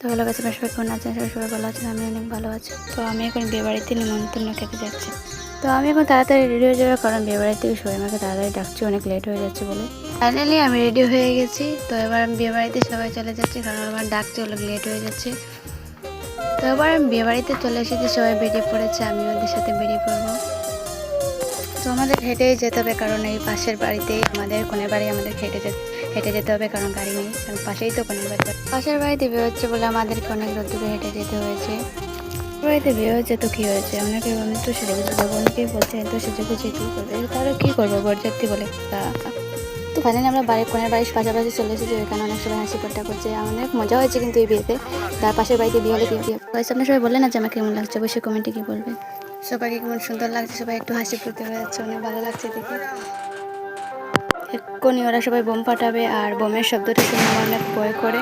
তো ভালো কাছে সবাই কেমন আছেন? সবাই ভালো আছেন, আমি অনেক ভালো আছি। তো আমি এখন বিয়েবাড়িতে নিমন্ত্রণ খেতে যাচ্ছি। তো আমি এখন তাড়াতাড়ি রেডি হয়ে যাবো, কারণ বিয়েবাড়ি থেকে সবাই আমাকে তাড়াতাড়ি ডাকছে, অনেক লেট হয়ে যাচ্ছে বলে। ফাইনালি আমি রেডি হয়ে গেছি। তো এবার আমি বিয়েবাড়িতে সবাই চলে যাচ্ছি, কারণ আমার ডাকছে, অনেক লেট হয়ে যাচ্ছে। তো এবার আমি বিয়েবাড়িতে চলে এসেছি, সবাই বেরিয়ে পড়েছে, আমি ওদের সাথে বেরিয়ে পড়বো। তো আমাদের হেঁটেই যেতে হবে, কারণ এই পাশের বাড়িতেই আমাদের কোনের বাড়ি, আমাদের হেঁটে যেতে হবে, কারণ গাড়ি নেই, কারণ পাশেই তো কোনের বাড়ি। পাশের বাড়িতে বিয়ে হচ্ছে বলে আমাদেরকে অনেক রোদ্দুরে হেঁটে যেতে হয়েছে। বাড়িতে বিয়ে হচ্ছে তো কী হয়েছে, অনেকে আমি তো সেজেগুজে যাবো, অনেকেই বলছে তো সেজেগুজে কী করবে, তাহলে কী করবো, বরযাত্রী বলে। তো ফাইনালি আমরা কোনের বাড়ির পাশাপাশি চলে এসেছি, এখানে অনেক সবাই হাসি ঠাট্টা করছে, অনেক মজা হয়েছে কিন্তু এই বিয়েতে। তার পাশের বাড়িতে বিয়ে হলে বিয়ে আপনার সবাই বললেন না যে আমাকে কেমন লাগছে, অবশ্যই কমেন্টে কী বলবে। সবাইকে কেমন সুন্দর লাগছে, সবাই একটু হাসি ফুটে হয়ে যাচ্ছে, অনেক ভালো লাগছে দেখে। এক্ষুনি ওরা সবাই বোম ফাটাবে, আর বোমের শব্দটা শুনে আমার অনেক ভয় করে।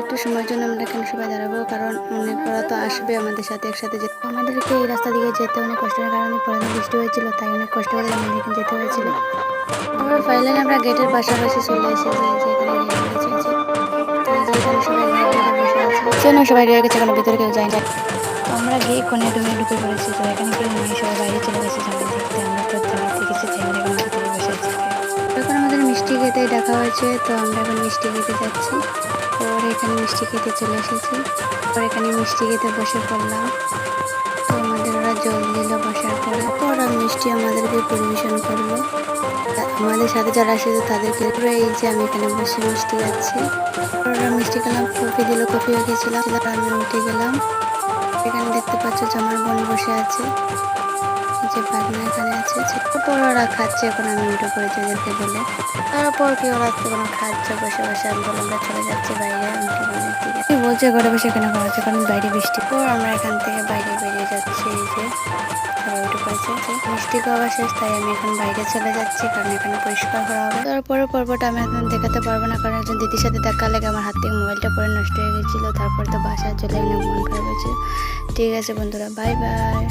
একটু সময়ের জন্য আমরা এখানে সবাই দাঁড়াবো, কারণ অনেক ওরা তো আসবে আমাদের সাথে একসাথে যেতে। আমাদেরকে এই রাস্তা দিকে যেতে অনেক কষ্ট হয়, কারণ পরে বৃষ্টি হয়েছিল, তাই অনেক কষ্ট করে আমাদেরকে যেতে হয়েছিল। আমরা ফাইনালি আমরা গেটের পাশাপাশি চলে এসেছি, যেখানে সবাই বসে আছে, সবাই রয়ে গেছে, কোনো ভিতরে কেউ যায় না। আমরা গিয়ে কোণে রুমে ঢুকে পড়েছি। তো এখানে কেউ নেই, সবাই বাইরে চলে গেছে জামা দেখতে। আমরা তো দেখতে গেছি, আমরা এখন ভিতরে বসে আছি। এখন আমাদের মিষ্টি খেতে ডাকা হয়েছে, তো আমরা এখন মিষ্টি খেতে যাচ্ছি। পরে এখানে মিষ্টি খেতে চলে এসেছি, পরে এখানে মিষ্টি খেতে বসে পড়লাম। তো আমাদের ওরা জল দিল বসার পরে, ওরা মিষ্টি আমাদেরকে পরিবেশন করলো। আমাদের সাথে যারা এসেছে তাদেরকে এই যে আমি এখানে বসে মিষ্টি খাচ্ছি। ওরা মিষ্টি খেলাম, কফি দিল, কফিও খেয়েছিলাম, আমি উঠে গেলাম। এখানে দেখতে পাচ্ছ যে আমার বোন বসে আছে, যে ভাগনা এখানে আছে, তারপর ওরা খাচ্ছে, এখন আমি উঠে পড়েছি ওদেরকে বলে। তারপর কি ওরা কোনো খাচ্ছে বসে বসে, আমি বললাম আমরা চলে যাচ্ছি বাইরে। আমাকে বলে ঠিক আছে, বলছে ঘরে বসে এখানে করা হচ্ছে, কারণ বাইরে বৃষ্টি। পর আমরা এখান থেকে বাইরে বেরিয়ে যাচ্ছি, এই যে সবাই উঠে পড়েছে। মিষ্টি খাওয়া শেষ, তাই আমি এখন বাইরে চলে যাচ্ছি, কারণ এখানে পরিষ্কার করা হবে। তারপরে পর্বটা আমি এখন দেখাতে পারবো না, কারণ একজন দিদির সাথে দেখা লেগে আমার হাত থেকে মোবাইলটা পরে নষ্ট হয়ে গেছিলো। তারপর তো বাসায় চলে অনেক মন খারাপ হয়েছে। ঠিক আছে বন্ধুরা, বাই বাই।